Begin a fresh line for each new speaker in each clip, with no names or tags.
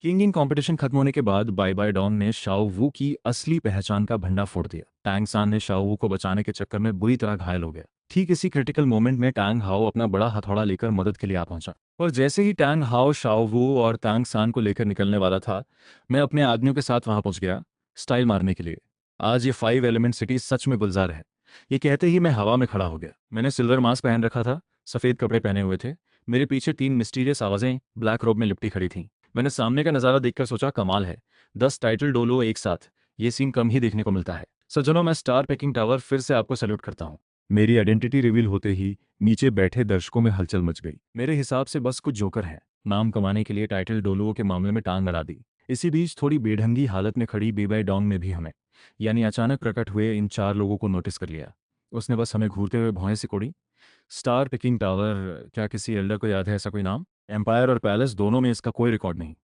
King competition खत्म होने के बाद बाय बाय डॉन ने शाओ वू की असली पहचान का भंडा फोड़ दिया। टैंग सान ने शाओ वू को बचाने के चक्कर में बुरी तरह घायल हो गया। ठीक इसी क्रिटिकल मोमेंट में टैंग हाओ अपना बड़ा हथौड़ा लेकर मदद के लिए आ पहुंचा। और जैसे ही टैंग हाओ शाओ वू और टैंग सान को लेकर निकलने वाला था, मैं अपने आदमियों के साथ वहां पहुंच गया, स्टाइल मारने के लिए। आज ये 5 एलिमेंट सिटी सच में गुलजार है। ये कहते ही मैं हवा में खड़ा हो गया। मैंने सिल्वर मास्क पहन रखा था, सफ़ेद कपड़े पहने हुए थे। मेरे पीछे 3 मिस्टीरियस आवाज़ें ब्लैक रोब में लिपटी खड़ी थीं। मैंने सामने का नज़ारा देखकर सोचा, कमाल है, 10 टाइटल डोलो एक साथ। ये सीन कम ही देखने को मिलता है। सज्जनों, मैं स्टार पैकिंग टावर फिर से आपको सैल्यूट करता हूँ। मेरी आइडेंटिटी रिवील होते ही नीचे बैठे दर्शकों में हलचल मच गई। मेरे हिसाब से बस कुछ जोकर हैं, नाम कमाने के लिए टाइटल डोलुओं के मामले में टांग अड़ा दी। इसी बीच थोड़ी बेढंगी हालत में खड़ी बेबाई डोंग ने भी हमें, यानी अचानक प्रकट हुए इन 4 लोगों को नोटिस कर लिया। उसने बस हमें घूरते हुए भौहें सिकोड़ी। स्टार पिकिंग टावर, क्या किसी एल्डर को याद है ऐसा कोई नाम? एम्पायर और पैलेस दोनों में इसका कोई रिकॉर्ड नहीं।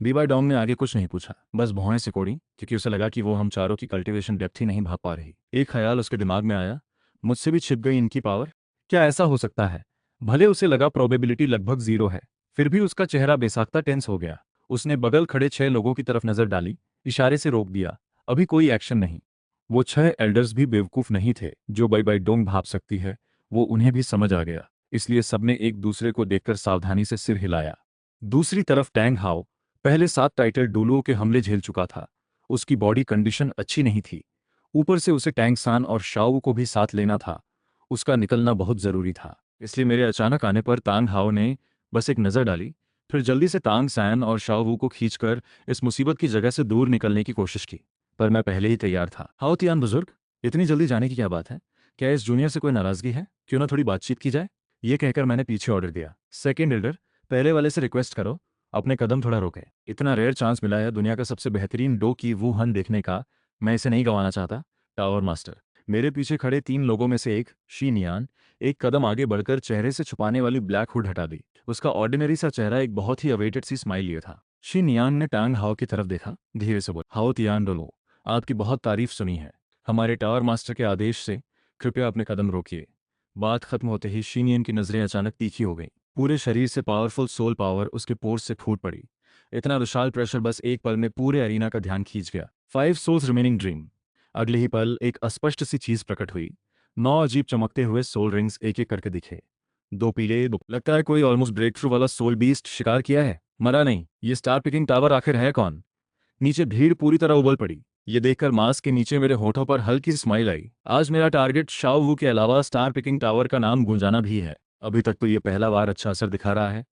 बीबा डोंग ने आगे कुछ नहीं पूछा, बस भौहें सिकोड़ी, क्योंकि उसे लगा कि वो हम चारों की कल्टीवेशन डेप्थ ही नहीं भाग पा रही। एक ख्याल उसके दिमाग में आया, मुझसे भी छिप गई इनकी पावर। क्या ऐसा हो सकता है? भले उसे लगा प्रोबेबिलिटी लगभग 0 है, फिर भी उसका चेहरा बेसाख्ता टेंस हो गया। उसने बगल खड़े 6 लोगों की तरफ नजर डाली, इशारे से रोक दिया, अभी कोई एक्शन नहीं। वो 6 एल्डर्स भी बेवकूफ नहीं थे जो बाई बाई डोंग भाप सकती है। वो उन्हें भी समझ आ गया, इसलिए सबने एक दूसरे को देखकर सावधानी से सिर हिलाया। दूसरी तरफ टैंग हाओ पहले 7 टाइटल डोलुओं के हमले झेल चुका था। उसकी बॉडी कंडीशन अच्छी नहीं थी। ऊपर से उसे टैंग सान और शाओ को भी साथ लेना था। उसका निकलना बहुत ज़रूरी था। इसलिए मेरे अचानक आने पर तांग हाओ ने बस एक नज़र डाली, फिर जल्दी से तांग सैन और शाओ वू को खींचकर इस मुसीबत की जगह से दूर निकलने की कोशिश की। पर मैं पहले ही तैयार था। हाओ तियान बुजुर्ग, इतनी जल्दी जाने की क्या बात है? क्या इस जूनियर से कोई नाराज़गी है? क्यों ना थोड़ी बातचीत की जाए? ये कहकर मैंने पीछे ऑर्डर दिया, सेकेंड एल्डर, पहले वाले से रिक्वेस्ट करो, अपने कदम थोड़ा रोके। इतना रेयर चांस मिला है दुनिया का सबसे बेहतरीन डो की वू हन देखने का, मैं इसे नहीं गंवाना चाहता। टावर मास्टर, मेरे पीछे खड़े 3 लोगों में से एक, शी नियान, एक कदम आगे बढ़कर चेहरे से छुपाने वाली ब्लैक हुड हटा दी। उसका ऑर्डिनरी सा चेहरा एक बहुत ही अवेटेड सी स्माइल लिए था। शी नियान ने टांग हाओ की तरफ देखा, धीरे से बोला, हाओ तियान डोलो, आपकी बहुत तारीफ सुनी है। हमारे टावर मास्टर के आदेश से कृपया अपने कदम रोकिए। बात खत्म होते ही शीनियन की नजरें अचानक तीखी हो गईं। पूरे शरीर से पावरफुल सोल पावर उसके पोर्स से फूट पड़ी। इतना विशाल प्रेशर बस एक पल में पूरे एरिना का ध्यान खींच गया। 5 सोल्स रिमेनिंग ड्रीम। अगले ही पल एक अस्पष्ट सी चीज प्रकट हुई। 9 अजीब चमकते हुए सोल रिंग्स एक एक करके दिखे। दो पीले, दो, लगता है कोई ऑलमोस्ट ब्रेक थ्रू वाला सोल बीस्ट शिकार किया है, मरा नहीं। ये स्टार पिकिंग टावर आखिर है कौन? नीचे भीड़ पूरी तरह उबल पड़ी। ये देखकर मास्क के नीचे मेरे होठों पर हल्की सी स्माइल आई। आज मेरा टारगेट शाओ वू के अलावा स्टार पिकिंग टावर का नाम गूंजाना भी है। अभी तक तो ये पहला बार अच्छा असर दिखा रहा है,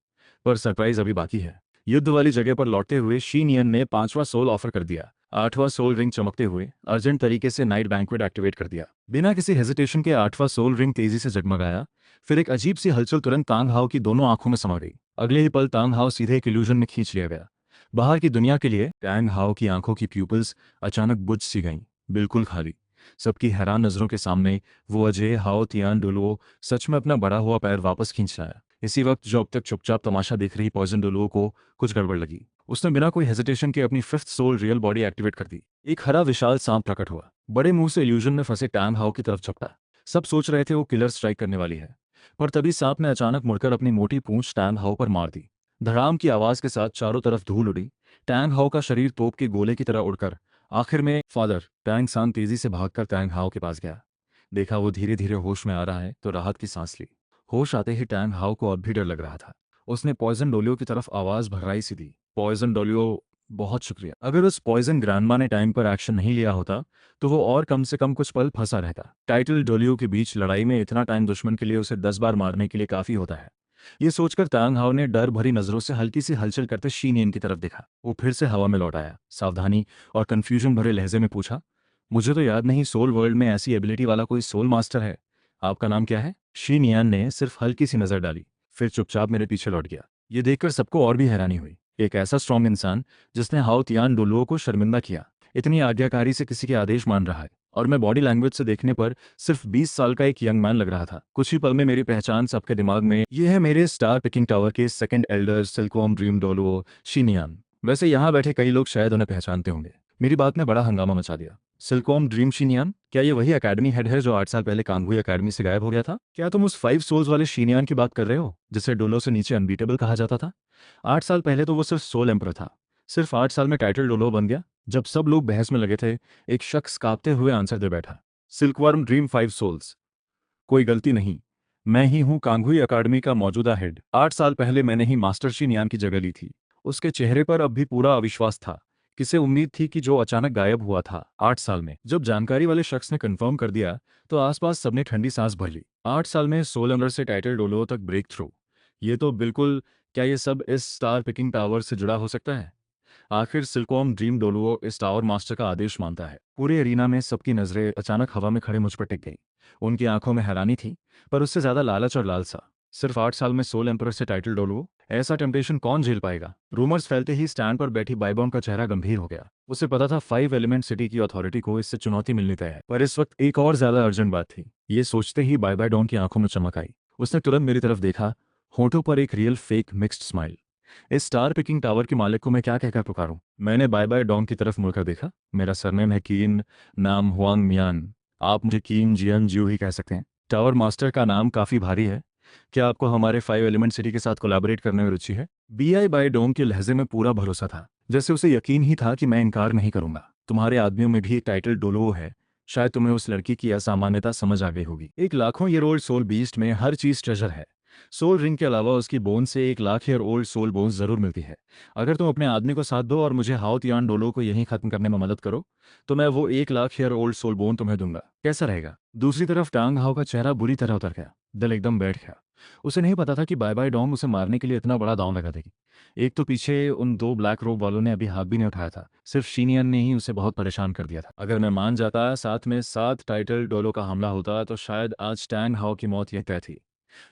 पर सरप्राइज अभी बाकी है। युद्ध वाली जगह पर लौटते हुए शीनियन ने 5वां सोल ऑफर कर दिया। 8वां सोल रिंग चमकते हुए अर्जेंट तरीके से नाइट बैंक्वेट एक्टिवेट कर दिया। बिना किसी हेजिटेशन के 8वां सोल रिंग तेजी से जगमगाया। फिर एक अजीब सी हलचल तुरंत तांग हाओ की दोनों आंखों में समा गई। अगले ही पल तांग हाओ सीधे एक इल्यूजन में खींच लिया गया। बाहर की दुनिया के लिए टैंग हाओ की आंखों की प्यूपल्स अचानक बुझ सी गईं, बिल्कुल खाली। सबकी हैरान नजरों के सामने वो अजय हाओ तियान डुलुओ सच में अपना बढ़ा हुआ पैर वापस खींच आया। इसी वक्त जो अब तक चुपचाप तमाशा देख रही पॉइजन डुलुओ को कुछ गड़बड़ लगी। उसने बिना कोई हेजिटेशन के अपनी 5th soul real body activate कर दी। एक हरा विशाल सांप प्रकट हुआ, बड़े मुंह से इल्यूजन में फंसे टैंग हाओ की तरफ झपटा। सब सोच रहे थे वो किलर स्ट्राइक करने वाली है, पर तभी सांप ने अचानक मुड़कर अपनी मोटी पूंछ टैंग हाओ पर मार दी। धड़ाम की आवाज के साथ चारों तरफ धूल उड़ी। टैंग हाओ का शरीर तोप के गोले की तरह उड़कर आखिर में फादर टैंग सान तेजी से भागकर टैंग हाओ के पास गया। देखा वो धीरे धीरे होश में आ रहा है तो राहत की सांस ली। होश आते ही टैंग हाओ को अब भी डर लग रहा था। उसने पॉइजन डोलियो की तरफ आवाज भरराई सी दी, पॉइजन डोलियो, बहुत शुक्रिया। अगर उस पॉइजन ग्रैंडमा ने टाइम पर एक्शन नहीं लिया होता तो वो और कम से कम कुछ पल फंसा रहता। टाइटल डोलियो के बीच लड़ाई में इतना टाइम दुश्मन के लिए उसे 10 बार मारने के लिए काफी होता है। ये सोचकर तांग हाओ ने डर भरी नजरों से हल्की सी हलचल करते शीनियन की तरफ देखा। वो फिर से हवा में लौट आया, सावधानी और कंफ्यूजन भरे लहजे में पूछा, मुझे तो याद नहीं सोल वर्ल्ड में ऐसी एबिलिटी वाला कोई सोल मास्टर है। आपका नाम क्या है? शीनियन ने सिर्फ हल्की सी नजर डाली, फिर चुपचाप मेरे पीछे लौट गया। ये देखकर सबको और भी हैरानी हुई। एक ऐसा स्ट्रॉन्ग इंसान जिसने हाओ तियान डोलुओ को शर्मिंदा किया, इतनी आज्ञाकारी से किसी के आदेश मान रहा है। और मैं बॉडी लैंग्वेज से देखने पर सिर्फ 20 साल का एक यंग मैन लग रहा था। कुछ ही पल में मेरी पहचान सबके दिमाग में, ये है मेरे स्टार पिकिंग टावर के सेकंड एल्डर सिल्कवॉर्म ड्रीम डोलुओ शीनियान। वैसे यहाँ बैठे कई लोग शायद उन्हें पहचानते होंगे। मेरी बात ने बड़ा हंगामा मचा दिया। सिल्कवॉर्म ड्रीम शीनियान, क्या ये वही एकेडमी हेड है जो 8 साल पहले कांगुई एकेडमी से गायब हो गया था? क्या तुम उस 5 सोल्स वाले शीनियान की बात कर रहे हो जिसे डोलो से नीचे अनबीटेबल कहा जाता था? 8 साल पहले तो वो सिर्फ सोल एम्पर था, सिर्फ 8 साल में टाइटल डोलो बन गया। जब सब लोग बहस में लगे थे, एक शख्स कांपते हुए आंसर दे बैठा, सिल्कवर्म ड्रीम 5 सोल्स। कोई गलती नहीं, मैं ही हूँ कांगुई अकादमी का मौजूदा हेड। 8 साल पहले मैंने ही मास्टर शी की जगह ली थी। उसके चेहरे पर अब भी पूरा अविश्वास था। किसे उम्मीद थी कि जो अचानक गायब हुआ था 8 साल में। जब जानकारी वाले शख्स ने कंफर्म कर दिया तो आसपास सबने ठंडी सांस भर ली। 8 साल में 16 से टाइटल डोलो तक ब्रेक थ्रू। ये तो बिल्कुल, क्या ये सब इस स्टार पिकिंग टावर से जुड़ा हो सकता है? आखिर सिल्कॉम ड्रीम डोलुओ इस टावर मास्टर का आदेश मानता है। पूरे एरिना में सबकी नजरें अचानक हवा में खड़े मुझ पर टिक गई। उनकी आंखों में हैरानी थी, पर उससे ज्यादा लालच और लालसा। सिर्फ 8 साल में सोल एम्परर से टाइटल डोलुओ, ऐसा टेम्पटेशन कौन झेल पाएगा? रूमर्स फैलते ही स्टैंड पर बैठी बाइबॉन का चेहरा गंभीर हो गया। उसे पता था 5 एलिमेंट सिटी की अथॉरिटी को इससे चुनौती मिलनी तय है। पर इस वक्त एक और ज्यादा अर्जेंट बात थी। ये सोचते ही बाय बाय डॉन की आंखों में चमक आई। उसने तुरंत मेरी तरफ देखा, होठों पर एक रियल फेक मिक्स्ड स्माइल। इस स्टार पिकिंग टावर के मालिक को मैं क्या कहकर पुकारूं? मैंने बाय बाय डोंग की तरफ मुड़कर देखा। मेरा सरनेम है कीन, नाम हुआंग मियान। आप मुझे कीन जियन जियो ही कह सकते हैं। टावर मास्टर का नाम काफी भारी है। क्या आपको हमारे 5 एलिमेंट सिटी के साथ कोलैबोरेट करने में रुचि है? बीआई बाय डोंग के लहजे में पूरा भरोसा था, जैसे उसे यकीन ही था कि मैं इनकार नहीं करूंगा। तुम्हारे आदमियों में भी एक टाइटल डोलो है। शायद तुम्हें उस लड़की की असामान्यता समझ आ गई होगी। एक लाखों ईयर ओल्ड सोल बीस्ट में हर चीज ट्रेजर है। सोल रिंग के अलावा उसकी बोन से 1 lakh year old soul bones जरूर मिलती है। अगर तुम अपने आदमी को साथ दो और मुझे हाओ तियान डोलो को यहीं खत्म करने में मदद करो, तो मैं वो 1 lakh year old soul bone तुम्हें दूंगा। कैसा रहेगा? दूसरी तरफ टांग हाओ का चेहरा बुरी तरह उतर गया। दिल एकदम बैठ गया। उसे नहीं पता था कि बाय बाय डोंग उसे मारने के लिए इतना बड़ा दांव लगा देगी। एक तो पीछे उन 2 ब्लैक रोब वालों ने अभी हाथ भी नहीं उठाया था। सिर्फ शीनियन ने ही उसे बहुत परेशान कर दिया था। अगर मैं मान जाता, साथ में 7 टाइटल डोलो का हमला होता, तो शायद आज टैंग हाओ की मौत यह तय थी।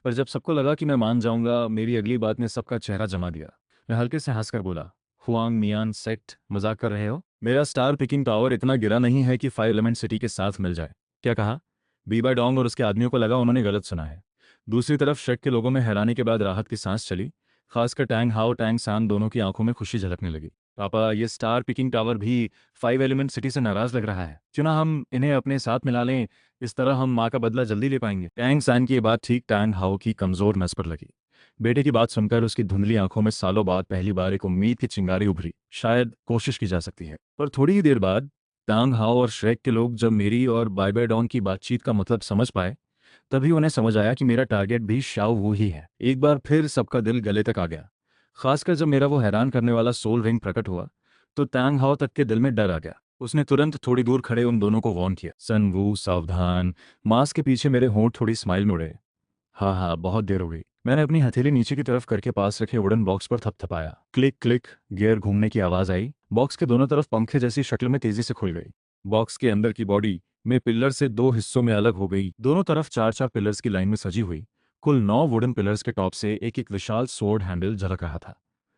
पर जब सबको लगा कि मैं मान जाऊंगा, मेरी अगली बात ने सबका चेहरा जमा दिया। मैं हल्के से हंसकर बोला, हुआंग मियान सेक्ट, मजाक कर रहे हो? मेरा स्टार पिकिंग टावर इतना गिरा नहीं है कि 5 एलिमेंट सिटी के साथ मिल जाए। क्या कहा? बीबा डोंग और उसके आदमियों को लगा उन्होंने गलत सुना है। दूसरी तरफ शेक के लोगों में हैरानी के बाद राहत की सांस चली। खासकर टैंग हाओ टैंग सान दोनों की आंखों में खुशी झलकने लगी। पापा, ये स्टार पिकिंग टावर भी 5 एलिमेंट सिटी से नाराज लग रहा है। क्यों ना हम इन्हें अपने साथ मिला लें? इस तरह हम माँ का बदला जल्दी ले पाएंगे। टैंग सैन की ये बात ठीक टैंग हाओ की कमजोर नस पर लगी। बेटे की बात सुनकर उसकी धुंधली आंखों में सालों बाद पहली बार एक उम्मीद की चिंगारी उभरी। शायद कोशिश की जा सकती है। पर थोड़ी ही देर बाद टांग हाओ और श्रेक के लोग जब मेरी और बाइबेडॉन की बातचीत का मतलब समझ पाए, तभी उन्हें समझ आया कि मेरा टारगेट भी शाओ वू ही है। एक बार फिर सबका दिल गले तक आ गया। खासकर जब मेरा वो हैरान करने वाला सोल रिंग प्रकट हुआ, तो टैंग हाओ तक के दिल में डर आ गया। उसने तुरंत थोड़ी दूर खड़े उन दोनों को वार्न किया, सन वू सावधान। मास्क के पीछे मेरे होंठ थोड़ी स्माइल में उड़े। हाँ हाँ, बहुत देर हो गई। मैंने अपनी हथेली नीचे की तरफ करके पास रखे वुडन बॉक्स पर थपथपाया। क्लिक क्लिक, गियर घूमने की आवाज आई। बॉक्स के दोनों तरफ पंखे जैसी शक्ल में तेजी से खुल गई। बॉक्स के अंदर की बॉडी में पिलर से 2 हिस्सों में अलग हो गई। दोनों तरफ 4-4 पिलर्स की लाइन में सजी हुई। कुल 9 वुडन पिलर्स के टॉप से एक एक विशाल सोर्ड हैंडल झलक रहा था।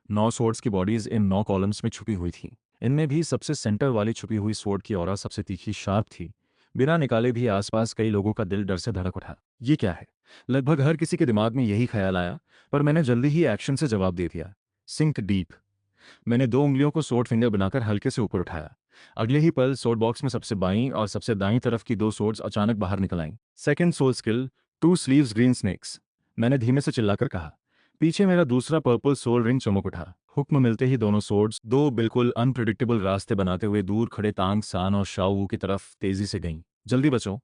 9 सोर्ड्स की बॉडीज इन 9 कॉलम्स में छुपी हुई थी। इनमें भी सबसे सेंटर वाली छुपी हुई सोर्ड की ऑरा सबसे तीखी शार्प थी। बिना निकाले भी आसपास कई लोगों का दिल डर से धड़क उठा। ये क्या है? लगभग हर किसी के दिमाग में यही ख्याल आया, पर मैंने जल्दी ही एक्शन से जवाब दे दिया, सिंक डीप। मैंने 2 उंगलियों को सोर्ड फिंगर बनाकर हल्के से ऊपर उठाया। अगले ही पल सोर्ड बॉक्स में सबसे बाईं और सबसे दाईं तरफ की 2 सोर्ड्स अचानक बाहर निकल आईं। Second soul skill, 2 sleeves green snakes, मैंने धीमे से चिल्लाकर कहा। पीछे मेरा दूसरा पर्पल सोल रिंग चमक उठा। हुक्म मिलते ही दोनों सोर्ड्स 2 बिल्कुल अनप्रिडिक्टेबल रास्ते बनाते हुए दूर खड़े तांग सान और शाओ वू की तरफ तेजी से गईं। जल्दी बचो।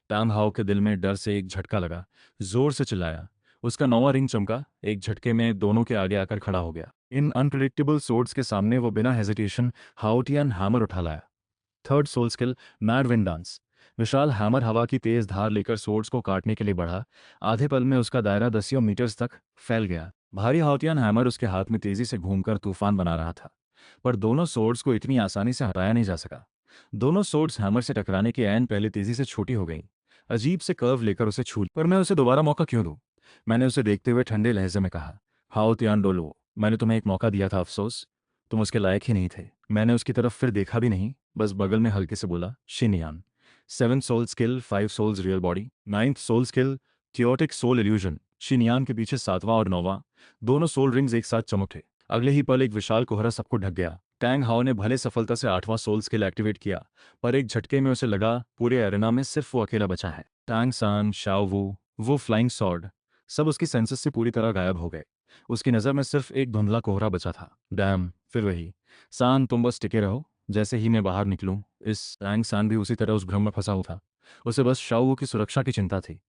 टांग हाओ के दिल में डर से एक झटका लगा। जोर से चिल्लाया। उसका 9वां रिंग चमका। एक झटके में दोनों के आगे आकर खड़ा हो गया। इन अनप्रिडिक्टेबल सोर्ड्स के सामने वो बिना हेजिटेशन हाओटियन हैमर उठा लाया। Third soul skill, mad wind dance, विशाल हैमर हवा की तेज धार लेकर सोर्ड्स को काटने के लिए बढ़ा। आधे पल में उसका दायरा दसियों मीटर्स तक फैल गया। भारी हाउतियन हैमर उसके हाथ में तेजी से घूमकर तूफान बना रहा था। पर दोनों सोर्ड्स को इतनी आसानी से हटाया नहीं जा सका। दोनों सोर्ड्स हैमर से टकराने के ऐन पहले तेजी से छोटी हो गईं। अजीब से कर्व लेकर उसे छू, पर मैं उसे दोबारा मौका क्यों दूं? मैंने उसे देखते हुए ठंडे लहजे में कहा, हाओ तियान डोलो, मैंने तुम्हें एक मौका दिया था, अफसोस तुम उसके लायक ही नहीं थे। मैंने उसकी तरफ फिर देखा भी नहीं, बस बगल में हल्के से बोला, Xinyan. 7 soul skill, 5 souls real body. 9th soul skill, थियोटिक सोल इल्यूजन। शिनयान के पीछे 7वां और 9वां दोनों सोल रिंग्स एक साथ चमक उठे। अगले ही पल एक विशाल कोहरा सबको ढक गया। टैंग हाओ ने भले सफलता से 8वां सोल स्किल एक्टिवेट किया, पर एक झटके में उसे लगा पूरे एरेना में सिर्फ वो अकेला बचा है। टैंग सान, शाओ वू, वो फ्लाइंग सॉर्ड, सब उसकी सेंसेस से पूरी तरह गायब हो गए। उसकी नज़र में सिर्फ एक धुंधला कोहरा बचा था। डैम, फिर वही। सान, तुम बस टिके रहो। जैसे ही मैं बाहर निकलूं, इस टैंग सान भी उसी तरह उस भ्रम में फंसा हुआ था। उसे बस शाओ की सुरक्षा की चिंता थी।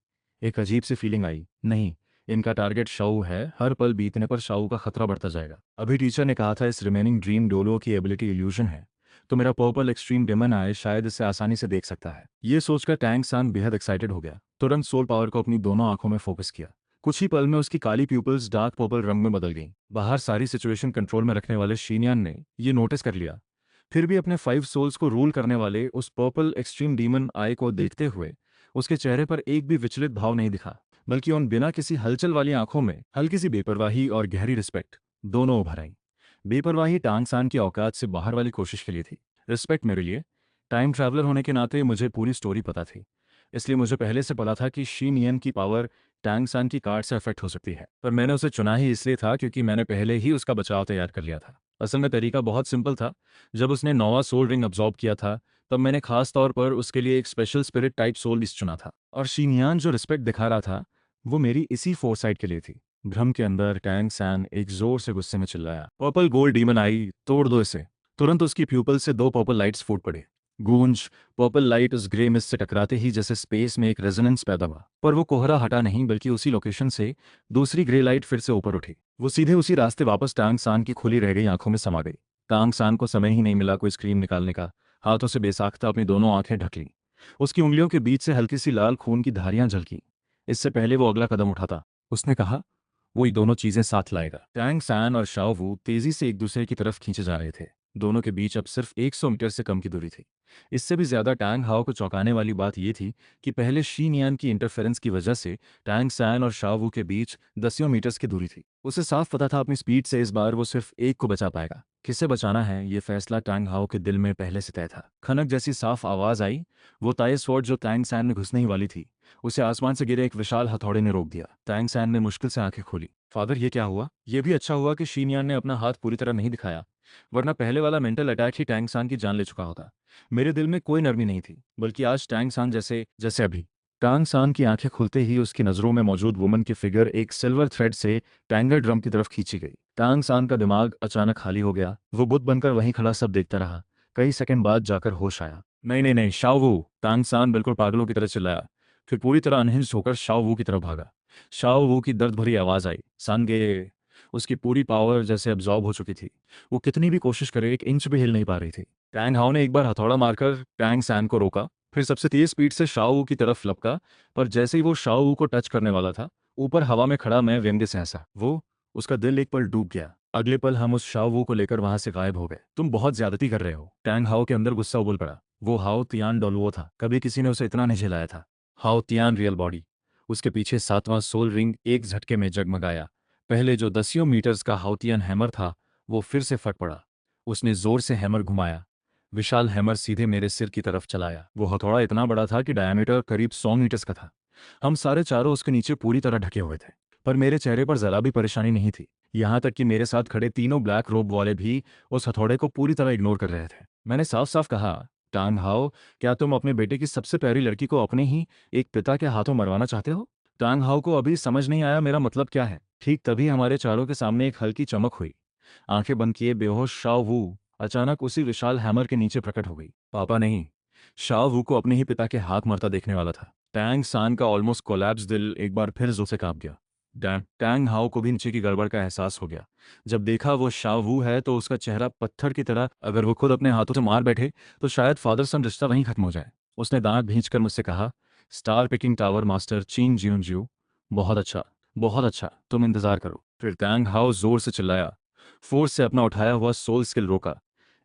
एक अजीब सी फीलिंग आई, नहीं, इनका टारगेट शाओ है, हर पल बीतने पर शाओ का खतरा बढ़ता जाएगा। अभी टीचर ने कहा था इस रिमेनिंग ड्रीम डोलो की एबिलिटी इल्यूजन है, तो मेरा पर्पल एक्सट्रीम डेमन आए शायद इसे आसानी से देख सकता है। ये सोचकर टैंग सान बेहद एक्साइटेड हो गया। तुरंत सोल पावर को अपनी दोनों आंखों में फोकस किया। कुछ ही पल में उसकी काली प्यूपल्स डार्क पर्पल रंग में बदल गईं। बाहर सारी सिचुएशन कंट्रोल में रखने वाले शीनियान ने ये नोटिस कर लिया। फिर भी अपने 5 सोल्स को रूल करने वाले उस पर्पल एक्सट्रीम डीमन आई को देखते हुए उसके चेहरे पर एक भी विचलित भाव नहीं दिखा, बल्कि उन बिना किसी हलचल वाली आंखों में हल्की सी बेपरवाही और गहरी रिस्पेक्ट दोनों उभर आई। बेपरवाही टांग सान की औकात से बाहर वाली कोशिश के लिए थी। रिस्पेक्ट मेरे लिए, टाइम ट्रैवलर होने के नाते मुझे पूरी स्टोरी पता थी। इसलिए मुझे पहले से पता था कि शी नियन की पावर टैंग सान की कार्ड से अफेक्ट हो सकती है, पर मैंने उसे चुना ही इसलिए था क्योंकि मैंने पहले ही उसका बचाव तैयार कर लिया था। असल में तरीका बहुत सिंपल था। जब उसने नौवां सोल रिंग अब्जॉर्ब किया था, तब मैंने खास तौर पर उसके लिए एक special spirit type soul list चुना था, और शीनियान जो रिस्पेक्ट दिखा रहा था वो मेरी इसी फोरसाइट के लिए थी। भ्रम के अंदर टैंग सैन एक जोर से गुस्से में चिल्लाया, पर्पल गोल्ड डीमन आई, तोड़ दो इसे। तुरंत उसकी प्यूपल से 2 पर्पल लाइट्स फूट पड़े। गूंज, पर्पल लाइट उस ग्रे मिस्ट से टकराते ही जैसे स्पेस में एक रेजोनेंस पैदा हुआ, पर वो कोहरा हटा नहीं, बल्कि उसी लोकेशन से दूसरी ग्रे लाइट फिर से ऊपर उठी। वो सीधे उसी रास्ते वापस टांग सान की खुली रह गई आंखों में समा गई। टांग सान को समय ही नहीं मिला कोई स्क्रीम निकालने का। हाथों से बेसाख्ता अपनी दोनों आंखें ढक ली। उसकी उंगलियों के बीच से हल्की सी लाल खून की धारियां झलकी। इससे पहले वो अगला कदम उठाता, उसने कहा वो ये दोनों चीजें साथ लाएगा। टैंग सैन और शाओ वू तेजी से एक दूसरे की तरफ खींचे जा रहे थे। दोनों के बीच अब सिर्फ 100 मीटर से कम की दूरी थी। इससे भी ज्यादा टैंग हाओ को चौंकाने वाली बात यह थी कि पहले शी नियान की इंटरफेरेंस की वजह से टैंग सैन और शाओ वू के बीच दसियों मीटर्स की दूरी थी। उसे साफ पता था अपनी स्पीड से इस बार वो सिर्फ एक को बचा पाएगा। किसे बचाना है ये फैसला टैंग हाओ के दिल में पहले से तय था। खनक जैसी साफ आवाज आई। वो ताये स्वॉर्ड जो टैंग सैन में घुसने ही वाली थी, उसे आसमान से गिरे एक विशाल हथौड़े ने रोक दिया। टैंग सैन ने मुश्किल से आंखें खोली। फादर, ये क्या हुआ? ये भी अच्छा हुआ कि शीनियान ने अपना हाथ पूरी तरह नहीं दिखाया, वरना पहले वाला मेंटल अटैक ही टैंग सान की जान ले चुका होता। मेरे दिल में कोई नरमी नहीं थी, बल्कि आज टैंग सान जैसे जैसे अभी। टांग सान की आंखें खुलते ही उसकी नजरों में मौजूद वुमन की फिगर एक सिल्वर थ्रेड से टैंगर ड्रम की तरफ खींची गई। टांग सान का दिमाग अचानक खाली हो गया। वो बुत बनकर वहीं खड़ा सब देखता रहा। कई सेकंड बाद जाकर होश आया। नहीं नहीं नहीं, शाओ वू! टांग सान बिल्कुल पागलों की तरह चिल्लाया, फिर पूरी तरह अनहिंज्ड होकर शाओ वू की तरफ भागा। शाओ वू की दर्द भरी आवाज आई, सांगे! उसकी पूरी पावर जैसे अब्जॉर्ब हो चुकी थी। वो कितनी भी कोशिश करे, एक इंच भी हिल नहीं पा रही थी। टैंग हाओ ने एक बार हथौड़ा मारकर टैंग सैन को रोका, फिर सबसे तेज स्पीड से शाओ वू की तरफ लपका, पर जैसे ही वो शाओ वू को टच करने वाला था, ऊपर हवा में खड़ा मैं व्यंग्य से हंसा। वो, उसका दिल एक पल डूब गया। अगले पल हम उस शाओ वू को लेकर वहां से गायब हो गए। तुम बहुत ज्यादती कर रहे हो। टैंग हाओ के अंदर गुस्सा उबल पड़ा। वो हाओ तियान डोलवो था, कभी किसी ने उसे इतना नहीं झेलाया था। हाओ तियान रियल बॉडी। उसके पीछे 7वां सोल रिंग एक झटके में जगमगाया। पहले जो दसियों मीटर्स का हाउतियन हैमर था, वो फिर से फट पड़ा। उसने जोर से हैमर घुमाया। विशाल हैमर सीधे मेरे सिर की तरफ चलाया। वो हथौड़ा इतना बड़ा था कि डायमीटर करीब 100 मीटर्स का था। हम सारे चारों उसके नीचे पूरी तरह ढके हुए थे, पर मेरे चेहरे पर जरा भी परेशानी नहीं थी। यहाँ तक कि मेरे साथ खड़े तीनों ब्लैक रोब वाले भी उस हथौड़े को पूरी तरह इग्नोर कर रहे थे। मैंने साफ साफ कहा, टांग हाओ, क्या तुम अपने बेटे की सबसे प्यारी लड़की को अपने ही एक पिता के हाथों मरवाना चाहते हो? टांग हाओ को अभी समझ नहीं आया मेरा मतलब क्या है। ठीक तभी हमारे चारों के सामने एक हल्की चमक हुई। आंखें बंद किए बेहोश शाओ वू अचानक उसी विशाल हैमर के नीचे प्रकट हो गई। पापा नहीं, शाओ वू को अपने ही पिता के हाथ मरता देखने वाला था। टैंग सान का ऑलमोस्ट कोलैप्स दिल एक बार फिर जोर से कांप गया। टैंग हाओ को भी नीचे की गड़बड़ का एहसास हो गया। जब देखा वो शाओ वू है तो उसका चेहरा पत्थर की तरह, अगर वो खुद अपने हाथों से मार बैठे तो शायद फादर सन रिश्ता वहीं खत्म हो जाए। उसने दांत भींचकर मुझसे कहा, स्टार पिकिंग टावर मास्टर चीन जियोन जियो, बहुत अच्छा, तुम इंतजार करो। फिर टैंग हाओ जोर से चिल्लाया, फोर्स से अपना उठाया हुआ सोल स्किल रोका।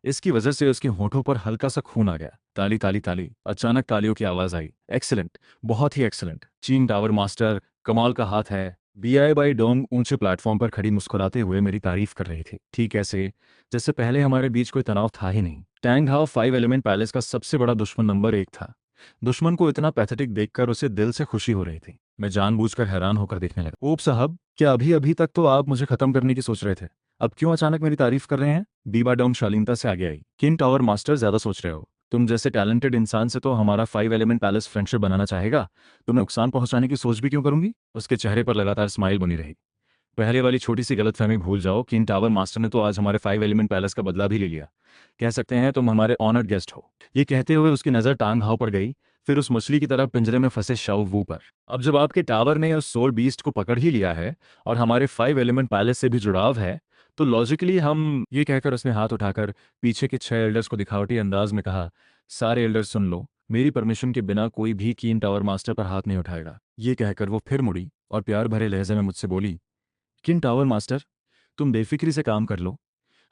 इसकी वजह से उसके होठों पर हल्का सा खून आ गया। ताली ताली ताली। अचानक तालियों की आवाज आई। एक्सीलेंट, बहुत ही एक्सीलेंट। चीन टावर मास्टर, कमाल का हाथ है। बीआई बाई डोंग ऊंचे प्लेटफॉर्म पर खड़ी मुस्कुराते हुए मेरी तारीफ कर रही थी, ठीक ऐसे जैसे पहले हमारे बीच कोई तनाव था ही नहीं। टैंग हाओ 5 एलिमेंट पैलेस का सबसे बड़ा दुश्मन नंबर 1 था। दुश्मन को इतना पैथेटिक देखकर उसे दिल से खुशी हो रही थी। मैं जानबूझकर हैरान होकर देखने लगा। ओप साहब, क्या अभी अभी तक तो आप मुझे खत्म करने की सोच रहे थे, अब क्यों अचानक मेरी तारीफ कर रहे हैं? बीबा डाउन शालीनता से आगे आई। किन टावर मास्टर, ज्यादा सोच रहे हो। तुम जैसे टैलेंटेड इंसान से तो हमारा 5 एलिमेंट पैलेस फ्रेंडशिप बनाना चाहेगा, तुम्हें नुकसान पहुंचाने की सोच भी क्यों करूंगी? उसके चेहरे पर लगातार स्माइल बनी रही। पहले वाली छोटी सी गलतफहमी भूल जाओ कि इन टावर मास्टर ने तो आज हमारे 5 एलिमेंट पैलेस का बदला भी ले लिया। कह सकते हैं तुम हमारे ऑनर्ड गेस्ट हो। ये कहते हुए उसकी नज़र टांग हाव पर गई, फिर उस मछली की तरह पिंजरे में फंसे शाओ वू पर। अब जब आपके टावर ने उस सोल बीस्ट को पकड़ ही लिया है और हमारे 5 एलिमेंट पैलेस से भी जुड़ाव है, तो लॉजिकली हम ये कहकर उसने हाथ उठाकर पीछे के 6 एल्डर्स को दिखावटी अंदाज में कहा, सारे एल्डर्स सुन लो, मेरी परमिशन के बिना कोई भी कीन टावर मास्टर पर हाथ नहीं उठाएगा। ये कहकर वो फिर मुड़ी और प्यार भरे लहजे में मुझसे बोली, किन टावर मास्टर, तुम बेफिक्री से काम कर लो।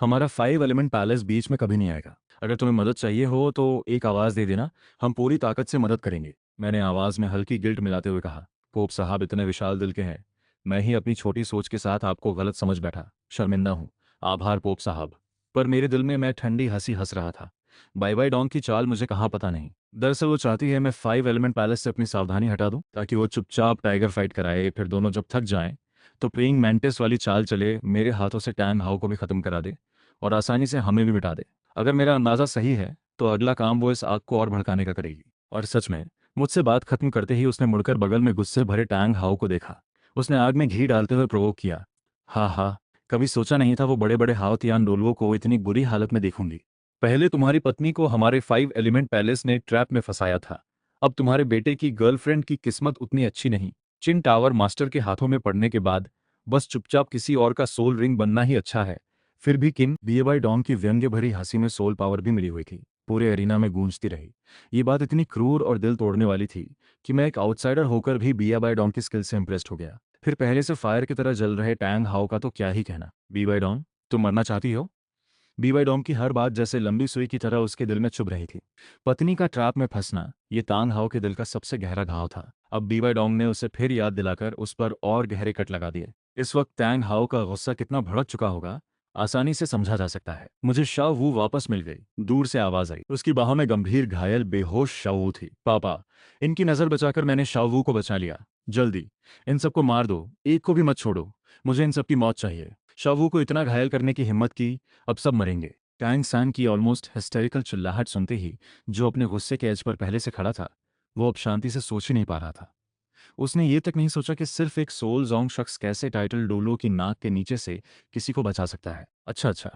हमारा 5 एलिमेंट पैलेस बीच में कभी नहीं आएगा। अगर तुम्हें मदद चाहिए हो तो एक आवाज़ दे देना, हम पूरी ताकत से मदद करेंगे। मैंने आवाज़ में हल्की गिल्ट मिलाते हुए कहा, पोप साहब इतने विशाल दिल के हैं, मैं ही अपनी छोटी सोच के साथ आपको गलत समझ बैठा, शर्मिंदा हूँ। आभार पोप साहब। पर मेरे दिल में मैं ठंडी हंसी हंस रहा था। बाई बाई डोंग की चाल मुझे कहाँ पता नहीं। दरअसल वो चाहती है मैं 5 एलिमेंट पैलेस से अपनी सावधानी हटा दूं ताकि वो चुपचाप टाइगर फाइट कराए, फिर दोनों जब थक जाएं तो प्रेइंग मैंटिस वाली चाल चले, मेरे हाथों से टैंग हाउ को भी खत्म करा दे और आसानी से हमें भी मिटा दे। अगर मेरा अंदाज़ा सही है तो अगला काम वो इस आग को और भड़काने का करेगी। और सच में मुझसे बात खत्म करते ही उसने मुड़कर बगल में गुस्से भरे टैंग हाउ को देखा। उसने आग में घी डालते हुए प्रोवोक किया, हाँ हाँ, कभी सोचा नहीं था वो बड़े बड़े हाउतियान डोलुओं को इतनी बुरी हालत में देखूंगी। पहले तुम्हारी पत्नी को हमारे 5 एलिमेंट पैलेस ने ट्रैप में फंसाया था, अब तुम्हारे बेटे की गर्लफ्रेंड की किस्मत उतनी अच्छी नहीं। चिन टावर मास्टर के हाथों में पड़ने के बाद बस चुपचाप किसी और का सोल रिंग बनना ही अच्छा है। फिर भी किम बीएबाई डॉन्ग की व्यंग्य भरी हंसी में सोल पावर भी मिली हुई थी, पूरे एरिना में गूंजती रही। ये बात इतनी क्रूर और दिल तोड़ने वाली थी कि मैं एक आउटसाइडर होकर भी बीएबाई डॉन्ग की स्किल से इंप्रेस्ड हो गया। फिर पहले से फायर की तरह जल रहे टैंग हाउ का तो क्या ही कहना। बीबाई डॉन्ग, तुम मरना चाहती हो? बीवाई डोम की हर बात जैसे लंबी सुई की तरह उसके दिल में चुभ रही थी। पत्नी का ट्रैप में फंसना ये तांग हाव के दिल का सबसे गहरा घाव था। अब बीवाई डोंग ने उसे फिर याद दिलाकर उस पर और गहरे कट लगा दिए। इस वक्त टैंग हाव का गुस्सा कितना भड़क चुका होगा, आसानी से समझा जा सकता है। मुझे शाओ वू वापस मिल गई। दूर से आवाज आई, उसकी बाहों में गंभीर घायल बेहोश शाओ वू थी। पापा। इनकी नजर बचाकर मैंने शाओ वू को बचा लिया। जल्दी इन सबको मार दो, एक को भी मत छोड़ो, मुझे इन सबकी मौत चाहिए। शाओ वू को इतना घायल करने की हिम्मत की, अब सब मरेंगे। टैंग सैन की ऑलमोस्ट हिस्टेरिकल चिल्लाहट सुनते ही जो अपने गुस्से के एज पर पहले से खड़ा था, वो अब शांति से सोच ही नहीं पा रहा था। उसने ये तक नहीं सोचा कि सिर्फ एक सोल जोंग शख्स कैसे टाइटल डोलो की नाक के नीचे से किसी को बचा सकता है। अच्छा अच्छा,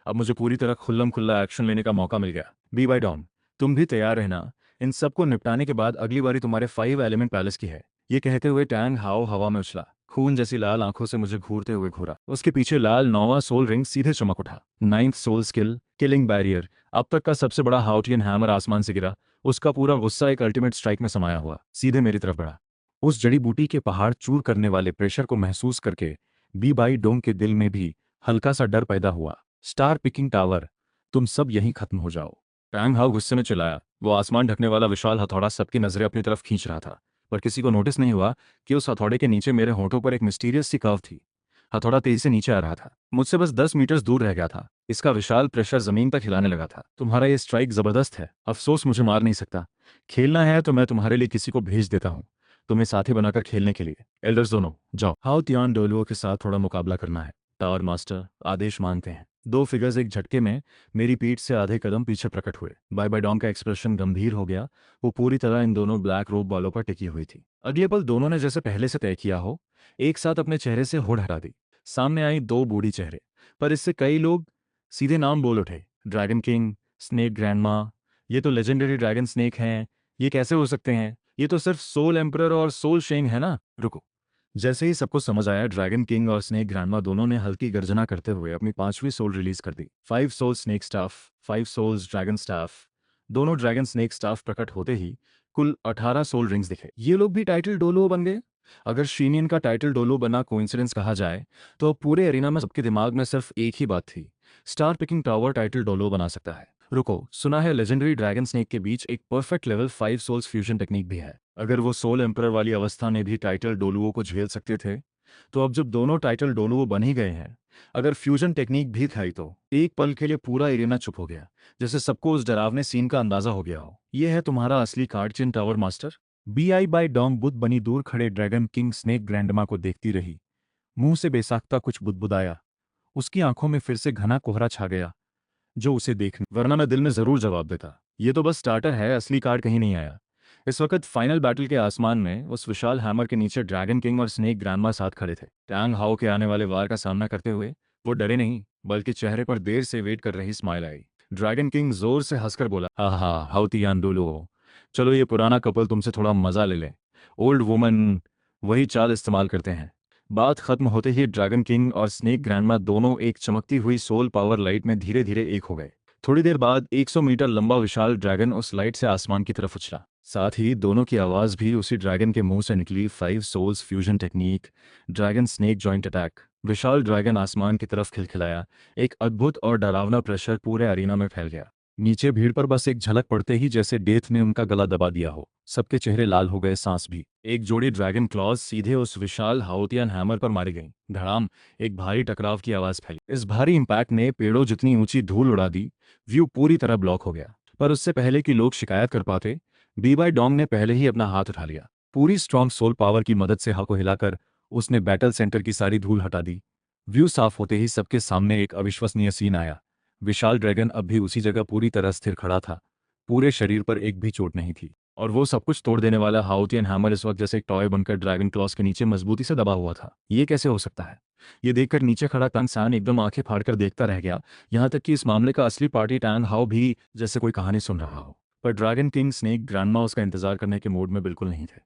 अब मुझे पूरी तरह खुल्लम खुल्ला एक्शन लेने का मौका मिल गया। बी बाई डॉन, तुम भी तैयार रहना, इन सबको निपटाने के बाद अगली बारी तुम्हारे 5 एलिमेंट पैलेस की है। ये कहते हुए टैंग हाओ हवा में उछला, खून जैसी लाल आंखों से मुझे घूरते हुए घूरा। उसके पीछे लाल 9वां सोल रिंग सीधे चमक उठा। 9th soul skill, killing barrier. अब तक का सबसे बड़ा हाउटियन हैमर आसमान से गिरा। उसका पूरा गुस्सा एक अल्टीमेट स्ट्राइक में समाया हुआ सीधे मेरी तरफ बढ़ा। उस जड़ी बूटी के पहाड़ चूर करने वाले प्रेशर को महसूस करके बी बाई डोंग के दिल में भी हल्का सा डर पैदा हुआ। स्टार पिकिंग टावर, तुम सब यहीं खत्म हो जाओ। टैंग हाउ गुस्से में चिल्लाया। वो आसमान ढकने वाला विशाल हथौड़ा सबकी नजरें अपनी तरफ खींच रहा था, पर किसी को नोटिस नहीं हुआ कि उस हथौड़े के नीचे मेरे होठों पर एक मिस्टीरियस सी कर्व थी। हथौड़ा तेजी से नीचे आ रहा था, मुझसे बस 10 मीटर दूर रह गया था। इसका विशाल प्रेशर जमीन तक हिलाने लगा था। तुम्हारा ये स्ट्राइक जबरदस्त है, अफसोस मुझे मार नहीं सकता। खेलना है तो मैं तुम्हारे लिए किसी को भेज देता हूँ, तुम्हें साथी बनाकर खेलने के लिए। एल्डर्स दोनों जाओ, हाउ तियान डोलुओ के साथ थोड़ा मुकाबला करना है। टावर मास्टर आदेश मानते हैं। दो फिगर्स एक झटके में मेरी पीठ से आधे कदम पीछे प्रकट हुए। बाय बाय डॉन का एक्सप्रेशन गंभीर हो गया। वो पूरी तरह इन दोनों ब्लैक रोब वालों पर टिकी हुई थी। अगले पल दोनों ने जैसे पहले से तय किया हो, एक साथ अपने चेहरे से होड़ हटा दी। सामने आई दो बूढ़ी चेहरे, पर इससे कई लोग सीधे नाम बोल उठे, ड्रैगन किंग, स्नेक ग्रैंडमा। ये तो लेजेंडरी ड्रैगन स्नेक हैं, ये कैसे हो सकते हैं? ये तो सिर्फ सोल एम्परर और सोल शेंग है ना। रुको। जैसे ही सबको समझ आया, ड्रैगन किंग और स्नेक ग्रैंडमा दोनों ने हल्की गर्जना करते हुए अपनी 5वीं सोल रिलीज कर दी। 5 soul snake staff, 5 souls dragon staff. दोनों ड्रैगन स्नेक स्टाफ प्रकट होते ही कुल 18 सोल रिंग्स दिखे। ये लोग भी टाइटल डोलो बन गए। अगर शीनियन का टाइटल डोलो बना कोइंसिडेंस कहा जाए तो अब पूरे एरिना में सबके दिमाग में सिर्फ एक ही बात थी, star picking tower title Dolo बना सकता है। रुको, सुना है लेजेंडरी ड्रैगन स्नेक के बीच एक perfect level 5 souls fusion technique भी है। अगर वो सोल एम्परर वाली अवस्था में भी टाइटल डोलुओं को झेल सकते थे, तो अब जब दोनों टाइटल डोलुओ बन ही गए हैं, अगर फ्यूजन टेक्निक भी खाई तो एक पल के लिए पूरा एरिना चुप हो गया, जैसे सबको उस डरावने सीन का अंदाजा हो गया हो। ये है तुम्हारा असली कार्ड चिन टावर मास्टर। बी आई बाई डोंग बुद्ध बनी दूर खड़े ड्रैगन किंग स्नेक ग्रैंडमा को देखती रही। मुंह से बेसाख्ता कुछ बुदबुदाया। उसकी आंखों में फिर से घना कोहरा छा गया, जो उसे देखने, वरना मैं दिल में जरूर जवाब देता, ये तो बस स्टार्टर है, असली कार्ड कहीं नहीं आया। इस वक्त फाइनल बैटल के आसमान में उस विशाल हैमर के नीचे ड्रैगन किंग और स्नेक ग्रैंडमा साथ खड़े थे। टैंग हाउ के आने वाले वार का सामना करते हुए वो डरे नहीं, बल्कि चेहरे पर देर से वेट कर रही स्माइल आई। ड्रैगन किंग जोर से हंसकर बोला, हा हा हाउ तियान डोलो, चलो ये पुराना कपल तुमसे थोड़ा मजा ले ले। ओल्ड वुमन वही चाल इस्तेमाल करते हैं। बात खत्म होते ही ड्रैगन किंग और स्नेक ग्रैंडमा दोनों एक चमकती हुई सोल पावर लाइट में धीरे धीरे एक हो गए। थोड़ी देर बाद 100 मीटर लंबा विशाल ड्रैगन उस लाइट से आसमान की तरफ उछला। साथ ही दोनों की आवाज़ भी उसी ड्रैगन के मुंह से निकली। 5 souls fusion technique, dragon snake joint attack. विशाल ड्रैगन आसमान की तरफ खिलखिलाया। एक अद्भुत और डरावना प्रेशर पूरे अरीना में फैल गया। नीचे भीड़ पर बस एक झलक पड़ते ही जैसे डेथ ने उनका गला दबा दिया हो, सबके चेहरे लाल हो गए, सांस भी। एक जोड़ी ड्रैगन क्लॉज सीधे उस विशाल हाउतियन हैमर पर मारी गई। धड़ाम, एक भारी टकराव की आवाज फैली। इस भारी इंपैक्ट ने पेड़ों जितनी ऊंची धूल उड़ा दी। व्यू पूरी तरह ब्लॉक हो गया। पर उससे पहले कि लोग शिकायत कर पाते, बीबाई डोंग ने पहले ही अपना हाथ उठा लिया। पूरी स्ट्रॉन्ग सोल पावर की मदद से हाथ को हिलाकर उसने बैटल सेंटर की सारी धूल हटा दी। व्यू साफ होते ही सबके सामने एक अविश्वसनीय सीन आया। विशाल ड्रैगन अब भी उसी जगह पूरी तरह स्थिर खड़ा था। पूरे शरीर पर एक भी चोट नहीं थी, और वो सब कुछ तोड़ देने वाला हाउतियन हैमर इस वक्त जैसे एक टॉय बनकर ड्रैगन क्लॉस के नीचे मजबूती से दबा हुआ था। ये कैसे हो सकता है? ये देखकर नीचे खड़ा टंग सान एकदम आंखें फाड़कर देखता रह गया। यहाँ तक कि इस मामले का असली पार्टी टैंग हाउ भी जैसे कोई कहानी सुन रहा हो। पर ड्रैगन किंग स्नेक ग्रैंडमा उसका इंतजार करने के मूड में बिल्कुल नहीं थे।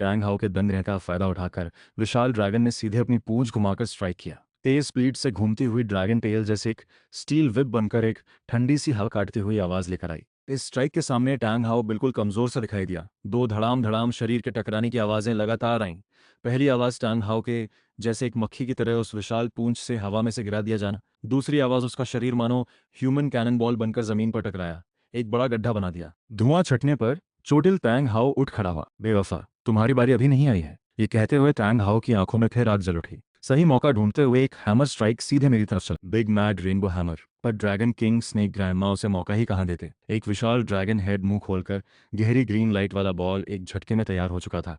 टैंग हाउ के दंड का फायदा उठाकर विशाल ड्रैगन ने सीधे अपनी पूंछ घुमाकर स्ट्राइक किया। तेज स्पीड से घूमती हुई ड्रैगन टेल जैसे एक स्टील विप बनकर एक ठंडी सी हवा काटती हुई आवाज लेकर आई। इस स्ट्राइक के सामने टैंग हाउ बिल्कुल कमजोर सा दिखाई दिया। दो धड़ाम धड़ाम शरीर के टकराने की आवाजें लगातार आईं। पहली आवाज टैंग हाउ के जैसे एक मक्खी की तरह उस विशाल पूंछ से हवा में से गिरा दिया जाना। दूसरी आवाज उसका शरीर मानो ह्यूमन कैनन बॉल बनकर जमीन पर टकराया, एक बड़ा गड्ढा बना दिया। धुआं छटने पर चोटिल टैंग हाउ उठ खड़ा हुआ। बेवफा, तुम्हारी बारी अभी नहीं आई है, ये कहते हुए टैंग हाउ की आंखों में फिर आग जल उठी। सही मौका ढूंढते हुए एक हैमर स्ट्राइक सीधे मेरी तरफ चला। Big mad rainbow hammer. पर ड्रैगन किंग स्नेक ग्रैंडमा उसे मौका ही कहाँ देते। एक विशाल ड्रैगन हेड मुंह खोलकर गहरी ग्रीन लाइट वाला बॉल एक झटके में तैयार हो चुका था।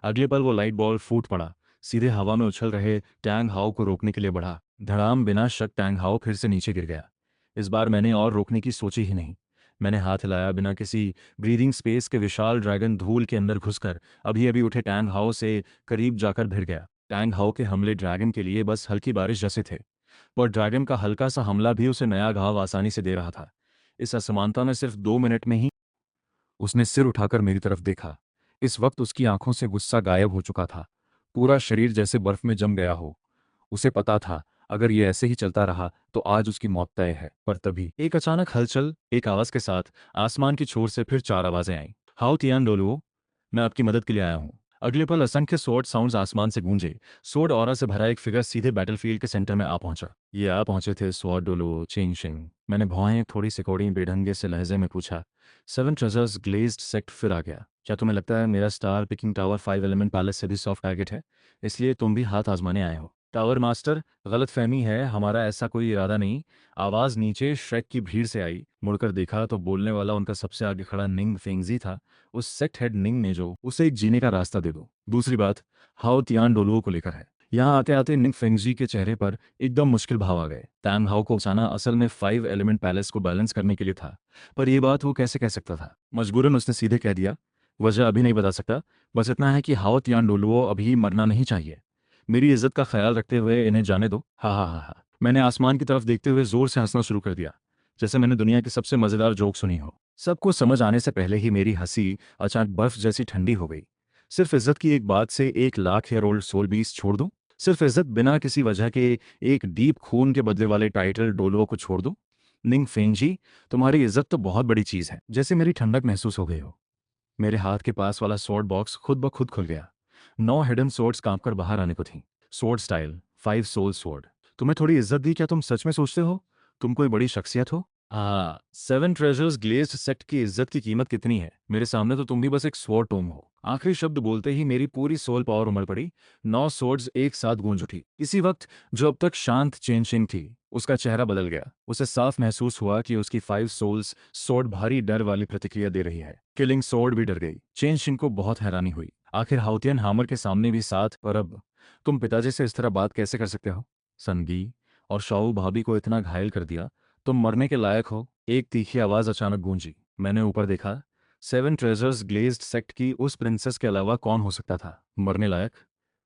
अगले पल वो लाइट बॉल फूट पड़ा, सीधे हवा में उछल रहे टैंग हाउ को रोकने के लिए बढ़ा। धड़ाम, बिना शक टैंग हाउ फिर से नीचे गिर गया। इस बार मैंने और रोकने की सोची ही नहीं। मैंने हाथ हिलाया। बिना किसी ब्रीदिंग स्पेस के विशाल ड्रैगन धूल के अंदर घुसकर अभी अभी उठे टैंग हाउ से करीब जाकर भिड़ गया। टैंग हाउ के हमले ड्रैगन के लिए बस हल्की बारिश जैसे थे, पर ड्रैगन का हल्का सा हमला भी उसे नया घाव आसानी से दे रहा था। इस असमानता ने सिर्फ 2 मिनट में ही उसने सिर उठाकर मेरी तरफ देखा। इस वक्त उसकी आंखों से गुस्सा गायब हो चुका था। पूरा शरीर जैसे बर्फ में जम गया हो। उसे पता था अगर ये ऐसे ही चलता रहा तो आज उसकी मौत तय है। पर तभी एक अचानक हलचल, एक आवाज के साथ आसमान की छोर से फिर 4 आवाजें आईं। हाउ तियान डोलुओ, मैं आपकी मदद के लिए आया हूँ। अगले पल असंख्य स्वॉर्ड साउंड्स आसमान से गूंजे। स्वॉर्ड ऑरा से भरा एक फिगर सीधे बैटलफील्ड के सेंटर में आ पहुंचा। ये आ पहुंचे थे स्वॉर्ड डोलुओ चेंगशिंग। मैंने भौहें थोड़ी सिकोड़ी बेढंगे से लहजे में पूछा। 7 ट्रेजर्स ग्लेज्ड सेक्ट फिर आ गया। क्या तुम्हें लगता है मेरा star picking tower 5 element palace से भी सॉफ्ट टारगेट है, इसलिए तुम भी हाथ आजमाने आए हो? टावर मास्टर, गलतफहमी है, हमारा ऐसा कोई इरादा नहीं। आवाज नीचे श्रेक की भीड़ से आई। मुड़कर देखा तो बोलने वाला उनका सबसे आगे खड़ा निंग फेंगजी था। उस सेक्ट हेड निंग ने जो उसे एक जीने का रास्ता दे दो। दूसरी बात हाउ तियान डोलुओ को लेकर है। यहाँ आते आते निंग फेंगजी के चेहरे पर एकदम मुश्किल भाव आ गए। टैंग हाउ को बचाना असल में 5 एलिमेंट पैलेस को बैलेंस करने के लिए था, पर यह बात वो कैसे कह सकता था? मजबूरन उसने सीधे कह दिया, वजह अभी नहीं बता सकता, बस इतना है कि हाउ तियान डोलुओ अभी मरना नहीं चाहिए। मेरी इज्जत का ख्याल रखते हुए इन्हें जाने दो। हा हा हा हा। मैंने आसमान की तरफ देखते हुए जोर से हंसना शुरू कर दिया, जैसे मैंने दुनिया की सबसे मजेदार जोक सुनी हो। सबको समझ आने से पहले ही मेरी हंसी अचानक बर्फ जैसी ठंडी हो गई। सिर्फ इज्जत की एक बात से 1 लाख ईयर ओल्ड सोल बीस छोड़ दूं? सिर्फ इज्जत बिना किसी वजह के एक डीप खून के बदले वाले टाइटल डोलो को छोड़ दूं? निंग फेंजी, तुम्हारी इज्जत तो बहुत बड़ी चीज है। जैसे मेरी ठंडक महसूस हो गई हो, मेरे हाथ के पास वाला स्वॉर्ड बॉक्स खुद ब खुद खुल गया। 9 हिडन स्वॉर्ड्स कांपकर बाहर आने को थीं। Sword style 5 soul sword. तुम्हें थोड़ी इज्जत दी, क्या तुम सच में सोचते हो तुम कोई बड़ी शख्सियत हो? 7 ट्रेजर्स ग्लेज्ड सेक्ट की इज्जत की कीमत कितनी है? मेरे सामने तो तुम भी बस एक स्वॉर्ड टोम हो। आखिरी शब्द बोलते ही मेरी पूरी सोल पावर उमड़ पड़ी। 9 स्वॉर्ड्स एक साथ गूंज उठी। इसी वक्त जो अब तक शांत चेनशिंग थी, उसका चेहरा बदल गया। उसे साफ महसूस हुआ कि उसकी 5 सोल्स स्वॉर्ड भारी डर वाली प्रतिक्रिया दे रही है। किलिंग स्वॉर्ड भी डर गई। चेनशिंग को बहुत हैरानी हुई। आखिर हाउतियन हामर के सामने भी साथ, पर अब तुम पिताजी से इस तरह बात कैसे कर सकते हो? सनगी और शाऊ भाभी को इतना घायल कर दिया, तुम मरने के लायक हो। एक तीखी आवाज अचानक गूंजी। मैंने ऊपर देखा। सेवन ट्रेजर्स ग्लेज्ड सेक्ट की उस प्रिंसेस के अलावा कौन हो सकता था मरने लायक?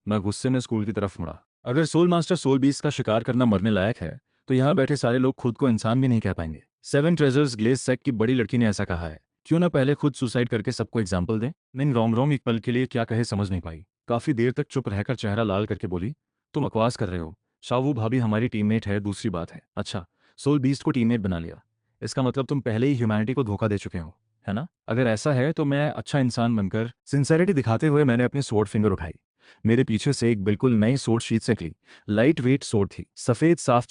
मैं गुस्से में स्कूल की तरफ मुड़ा। अगर सोल मास्टर सोल बीस्ट का शिकार करना मरने लायक है तो यहाँ बैठे सारे लोग खुद को इंसान भी नहीं कह पाएंगे। सेवन ट्रेजर्स ग्लेज सेक्ट की बड़ी लड़की ने ऐसा कहा है, क्यों ना पहले खुद सुसाइड करके सबको एग्जाम्पल दें। निंग रोम रोम एक पल के लिए क्या कहे समझ नहीं पाई। काफी देर तक चुप रहकर चेहरा लाल करके बोली, तुम बकवास कर रहे हो। शावू भाभी हमारी टीममेट है, दूसरी बात है। अच्छा, सोल बीस्ट को टीममेट बना लिया, इसका मतलब तुम पहले ही ह्यूमैनिटी को धोखा दे चुके हो, है ना? अगर ऐसा है तो मैं अच्छा इंसान बनकर सिंसेरिटी दिखाते हुए मैंने अपनी सोर्ड फिंगर उठाई। मेरे पीछे से एक बिल्कुल नई सोर्ड शीट से निकली। लाइट वेट सोर्ड थी, सफेद साफ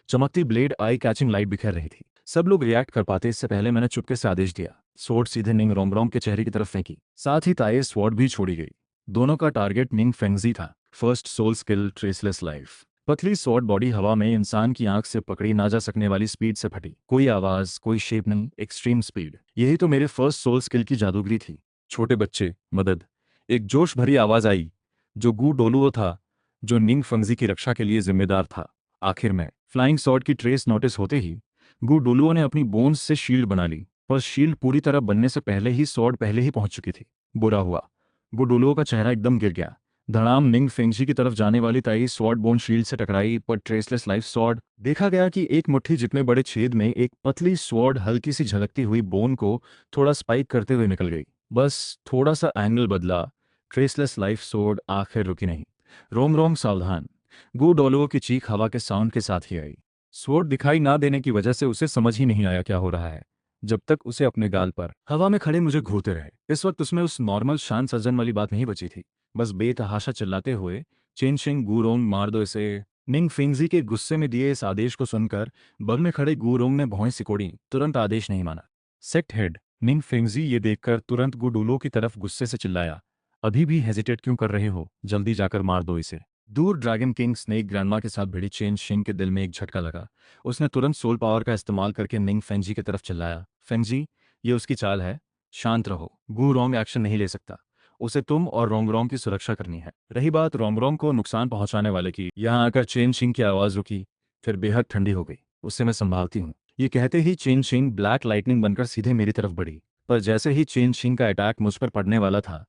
चमकती ब्लेड आई कैचिंग लाइट बिखेर रही थी। सब लोग रिएक्ट कर पाते इससे पहले मैंने चुपके से आदेश दिया। सोर्ड सीधे निंग रोमरोम के चेहरे की तरफ फेंकी, साथ ही ताये स्वॉर्ड भी छोड़ी गई। दोनों का टारगेट निंग फेंगजी था। First soul skill traceless life. पतली स्वॉर्ड बॉडी हवा में इंसान की आंख से पकड़ी ना जा सकने वाली स्पीड से फटी। कोई आवाज, कोई शेप नहीं, एक्सट्रीम स्पीड। यही तो मेरे फर्स्ट सोल स्किल की जादूगरी थी। छोटे बच्चे, मदद। एक जोश भरी आवाज आई, जो गू डोलुओ था, जो निंग फंगजी की रक्षा के लिए जिम्मेदार था। आखिर में फ्लाइंग सॉर्ड की ट्रेस नोटिस होते ही गू डोलुओ ने अपनी बोन्स से शील्ड बना ली, पर शील्ड पूरी तरह बनने से पहले ही सॉर्ड पहले ही पहुंच चुकी थी। बुरा हुआ, गू डोलुओ का चेहरा एकदम गिर गया। धड़ाम निंग फेंगजी की तरफ जाने वाली ताई स्वॉर्ड बोन शील्ड से टकराई, पर ट्रेसलेस लाइफ स्वॉर्ड। देखा गया कि एक मुट्ठी जितने बड़े छेद में एक पतली स्वॉर्ड हल्की सी झलकती हुई बोन को थोड़ा स्पाइक करते हुए निकल गई। बस थोड़ा सा एंगल बदला, ट्रेसलेस लाइफ स्वॉर्ड आखिर रुकी नहीं। रोम रोम सावधान। गू डोलुओ की चीख हवा के साउंड के साथ ही आई। स्वॉर्ड दिखाई ना देने की वजह से उसे समझ ही नहीं आया क्या हो रहा है, जब तक उसे अपने गाल पर हवा में खड़े मुझे घूरते रहे। इस वक्त उसमें उस नॉर्मल शांत सज्जन वाली बात नहीं बची थी। बस बेतहाशा चिल्लाते हुए, चेन शिंग गूरोंग मार दो इसे। निंग फिंगजी के गुस्से में दिए इस आदेश को सुनकर बगल में खड़े गूरोंग ने भौं सिकोड़ी, तुरंत आदेश नहीं माना। सेक्ट हेड निंग फिंगजी ये देखकर तुरंत गुडुलो की तरफ गुस्से से चिल्लाया, अभी भी हेजिटेट क्यों कर रहे हो, जल्दी जाकर मार दो इसे। दूर ड्रैगन किंग स्नेक ग्रैंडमा के साथ भिड़ी चेन शिंग के दिल में एक झटका लगा। उसने तुरंत सोल पावर का इस्तेमाल करके निंग फेंगजी की तरफ चिल्लाया, फेंगजी, ये उसकी चाल है, शांत रहो। गू रोंग एक्शन नहीं ले सकता, उसे तुम और रोंगरोंग की सुरक्षा करनी है। रही बात रोंगरोंग को नुकसान पहुंचाने वाले की, यहाँ आकर चेन शिंग की आवाज रुकी, फिर बेहद ठंडी हो गई। उससे मैं संभालती हूँ। ये कहते ही चेन शिंग ब्लैक लाइटनिंग बनकर सीधे मेरी तरफ बढ़ी, पर जैसे ही चेन शिंग का अटैक मुझ पर पड़ने वाला था,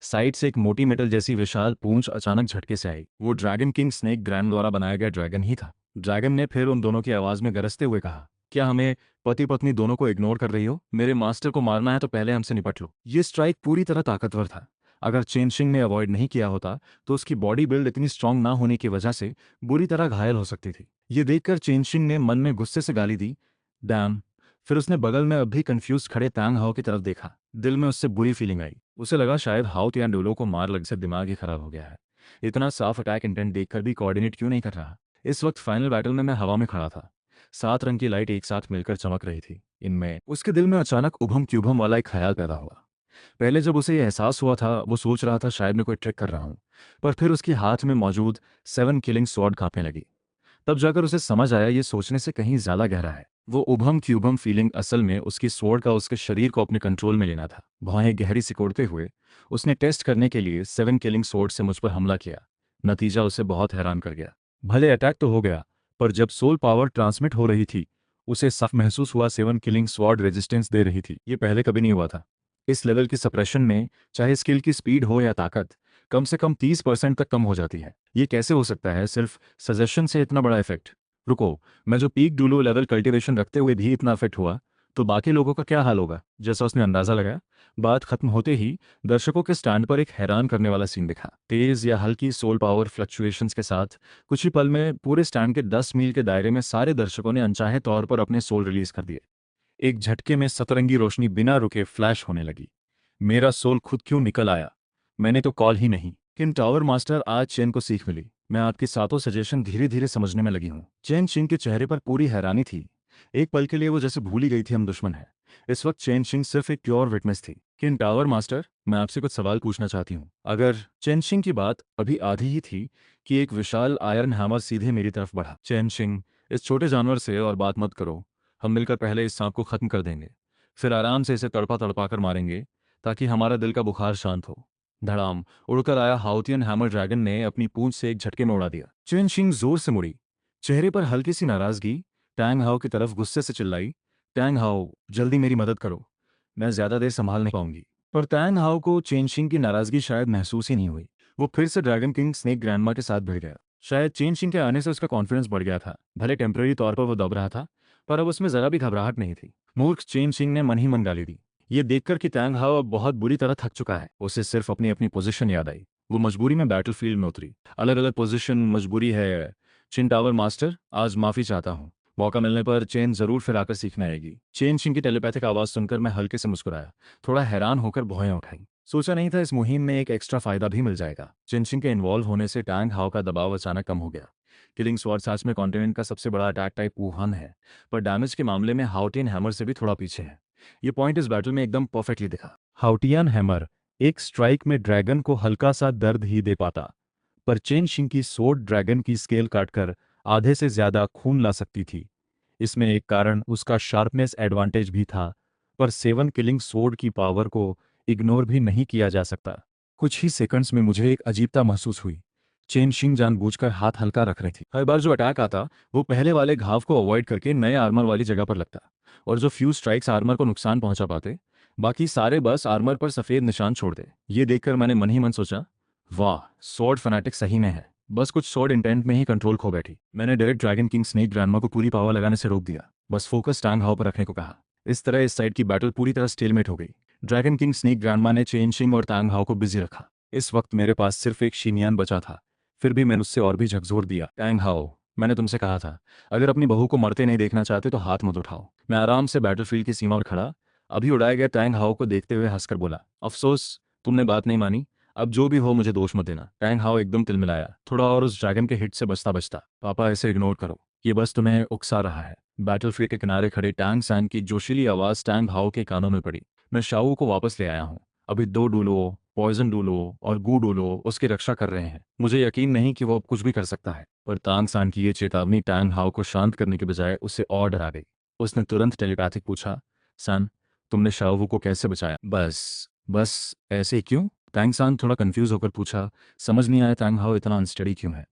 साइड से एक मोटी मेटल जैसी विशाल पूंछ अचानक झटके से आई। वो ड्रैगन किंग स्नेक ग्रैंड द्वारा बनाया गया ड्रैगन ही था। ड्रैगन ने फिर उन दोनों की आवाज में गरजते हुए कहा, क्या हमें पति पत्नी दोनों को इग्नोर कर रही हो? मेरे मास्टर को मारना है तो पहले हमसे निपट लो। ये स्ट्राइक पूरी तरह ताकतवर था। अगर चेन शिंग ने अवॉइड नहीं किया होता तो उसकी बॉडी बिल्ड इतनी स्ट्रांग ना होने की वजह से बुरी तरह घायल हो सकती थी। ये देखकर चेन शिंग ने मन में गुस्से से गाली दी, डैम। फिर उसने बगल में अब भी कंफ्यूज खड़े तांग हाओ की तरफ देखा। दिल में उससे बुरी फीलिंग आई। उसे लगा शायद हाओ या डोलो को मार लग से दिमाग ही खराब हो गया है। इतना साफ अटैक इंटेंट देखकर भी कोऑर्डिनेट क्यों नहीं कर रहा। इस वक्त फाइनल बैटल में मैं हवा में खड़ा था। 7 रंग की लाइट एक साथ मिलकर चमक रही थी। इनमें उसके दिल में अचानक उभम क्यूभम वाला एक ख्याल पैदा हुआ। पहले जब उसे यह एहसास हुआ था वो सोच रहा था शायद मैं कोई ट्रिक कर रहा हूँ, पर फिर उसके हाथ में मौजूद 7 किलिंग स्वॉर्ड कांपने लगी। तब जाकर उसे समझ आया ये सोचने से कहीं ज्यादा गहरा है। वो उभम क्यूभम फीलिंग असल में उसकी स्वॉर्ड का उसके शरीर को अपने कंट्रोल में लेना था। भौहें गहरी सिकोड़ते हुए उसने टेस्ट करने के लिए 7 किलिंग स्वॉर्ड से मुझ पर हमला किया। नतीजा उसे बहुत हैरान कर गया। भले अटैक तो हो गया, पर जब सोल पावर ट्रांसमिट हो रही थी उसे साफ महसूस हुआ 7 किलिंग स्वॉर्ड रेजिस्टेंस दे रही थी। ये पहले कभी नहीं हुआ था। इस लेवल की सप्रेशन में चाहे स्किल की स्पीड हो या ताकत, कम से कम 30% तक कम हो जाती है। ये कैसे हो सकता है सिर्फ सजेशन से इतना बड़ा इफेक्ट? रुको, मैं जो पीक डूलो लेवल कल्टीवेशन रखते हुए भी इतना इफेक्ट हुआ तो बाकी लोगों का क्या हाल होगा? जैसा उसने अंदाजा लगाया। बात खत्म होते ही दर्शकों के स्टैंड पर एक हैरान करने वाला सीन दिखा। तेज या हल्की सोल पावर फ्लक्चुएशंस के साथ कुछ ही पल में पूरे स्टैंड के 10 मील के दायरे में सारे दर्शकों ने अनचाहे तौर पर अपने सोल रिलीज कर दिए। एक झटके में सतरंगी रोशनी बिना रुके फ्लैश होने लगी। मेरा सोल खुद क्यों निकल आया? मैंने तो कॉल ही नहीं। किन टावर मास्टर, आज चेन को सीख मिली। मैं आपकी सातों सजेशन धीरे धीरे समझने में लगी हूँ। चेन शिंग के चेहरे पर पूरी हैरानी थी। एक पल के लिए वो जैसे भूल ही गई थी हम दुश्मन हैं। इस वक्त चेन शिंग सिर्फ एक प्योर विटनेस थी। किन टावर मास्टर, मैं आपसे कुछ सवाल पूछना चाहती हूँ। अगर चेन शिंग की बात अभी आधी ही थी कि एक विशाल आयरन हैमर सीधे मेरी तरफ बढ़ा। चेन शिंग, इस छोटे जानवर से और बात मत करो। हम मिलकर पहले इस सांप को खत्म कर देंगे, फिर आराम से इसे तड़पा तड़पा कर मारेंगे ताकि हमारा दिल का बुखार शांत हो। धड़ाम, उड़कर आया हाउतियन हैमर ड्रैगन ने अपनी पूंछ से एक झटके में उड़ा दिया। चेन शिंग जोर से मुड़ी, चेहरे पर हल्की सी नाराजगी। टैंग हाओ की तरफ गुस्से से चिल्लाई, टैंग हाओ, जल्दी मेरी मदद करो। मैं ज्यादा देर संभाल नहीं पाऊंगी। पर टैंग हाओ को चेनशिंग की नाराजगी शायद महसूस ही नहीं हुई। वो फिर से ड्रैगन किंग स्नेक ग्रैंडमा के साथ भिड़ गया। शायद चेनशिंग के आने से उसका कॉन्फिडेंस बढ़ गया था। भले टेम्पररी तौर पर वो दब रहा था, पर अब उसमें जरा भी घबराहट नहीं थी। मूर्ख चेनशिंग ने मन ही मन गाली दी। ये देखकर कि टैंग हाओ अब बहुत बुरी तरह थक चुका है, उसे सिर्फ अपनी अपनी पोजीशन याद आई। वो मजबूरी में बैटलफील्ड में उतरी। अलग अलग पोजीशन मजबूरी है। चिन टावर मास्टर, आज माफी चाहता हूँ। मौका मिलने पर चेन जरूर फिर आकर सीखने आएगी। चेन सिंह की टेलीपैथिक आवाज सुनकर मैं हल्के से मुस्कुराया। थोड़ा हैरान होकर भौहें उठाई। सोचा नहीं था इस मुहिम में एक एक्स्ट्रा फायदा भी मिल जाएगा। चेन सिंह के इन्वॉल्व होने से टैंग हाउ का दबाव अचानक कम हो गया। किलिंग स्वॉर्ड सच में कॉन्टिनेंट का सबसे बड़ा अटैक टाइप वुहान है, पर डैमेज के मामले में हाउटियन हैमर से भी थोड़ा पीछे है। ये पॉइंट इस बैटल में एकदम परफेक्टली दिखा। हाउटियन हैमर एक स्ट्राइक में ड्रैगन को हल्का सा दर्द ही दे पाता, पर चेन शिंग की सोर्ड ड्रैगन की स्केल काटकर आधे से ज्यादा खून ला सकती थी। इसमें एक कारण उसका शार्पनेस एडवांटेज भी था, पर सेवन किलिंग सोर्ड की पावर को इग्नोर भी नहीं किया जा सकता। कुछ ही सेकंड्स में मुझे एक अजीबता महसूस हुई। चेन शिंग जानबूझकर हाथ हल्का रख रही थी। हर बार जो अटैक आता वो पहले वाले घाव को अवॉइड करके नए आर्मर वाली जगह पर लगता, और जो फ्यू स्ट्राइक्स आर्मर को नुकसान पहुंचा पाते, बाकी सारे बस आर्मर पर सफेद निशान छोड़ते। ये देखकर मैंने मन ही मन सोचा, वाह, स्वॉर्ड फैनेटिक सही में है। बस कुछ स्वॉर्ड इंटेंट में ही कंट्रोल खो बैठी। मैंने direct dragon king snake grandma को पूरी पावर लगाने से रोक दिया। बस फोकस टैंग हाउ पर रखने को कहा। इस तरह इस साइड की बैटल पूरी तरह स्टेलमेट हो गई। ड्रैगन किंग स्नेक ग्रैंडमा ने चेन शिंग और टैंग हाउ को बिजी रखा। इस वक्त मेरे पास सिर्फ एक शीनियान बचा था। फिर भी मैंने उससे और भी झकझोर दिया। टैंग हाउ, मैंने तुमसे कहा था, अगर अपनी बहू को मरते नहीं देखना चाहते तो हाथ मत उठाओ। मैं आराम से बैटलफील्ड की सीमा पर खड़ा, अभी उड़ाए गए टैंग हाउ को देखते हुए हंसकर बोला, अफसोस तुमने बात नहीं मानी। अब जो भी हो मुझे दोष मत देना। टैंग हाउ एकदम तिलमिलाया, थोड़ा और उस ड्रैगन के हिट से बचता बचता। पापा, ऐसे इग्नोर करो, ये बस तुम्हें उकसा रहा है। बैटलफील्ड के किनारे खड़े टैंग सैन की जोशीली आवाज टैंग हाउ के कानों में पड़ी। मैं शाऊ को वापस ले आया हूँ। अभी 2 डूलो, पॉइजन डूलो और गू डूलो उसकी रक्षा कर रहे हैं। मुझे यकीन नहीं कि वो अब कुछ भी कर सकता है। पर टैंग सैन की ये चेतावनी टैंग हाउ को शांत करने के बजाय उसे और डरा गई। उसने तुरंत टेलीपैथिक पूछा, सन, तुमने शाओवू को कैसे बचाया? बस बस ऐसे ही क्यों? टैंग सान थोड़ा कंफ्यूज होकर पूछा। समझ नहीं आया टैंग हाउ इतना अनस्टडी क्यों है।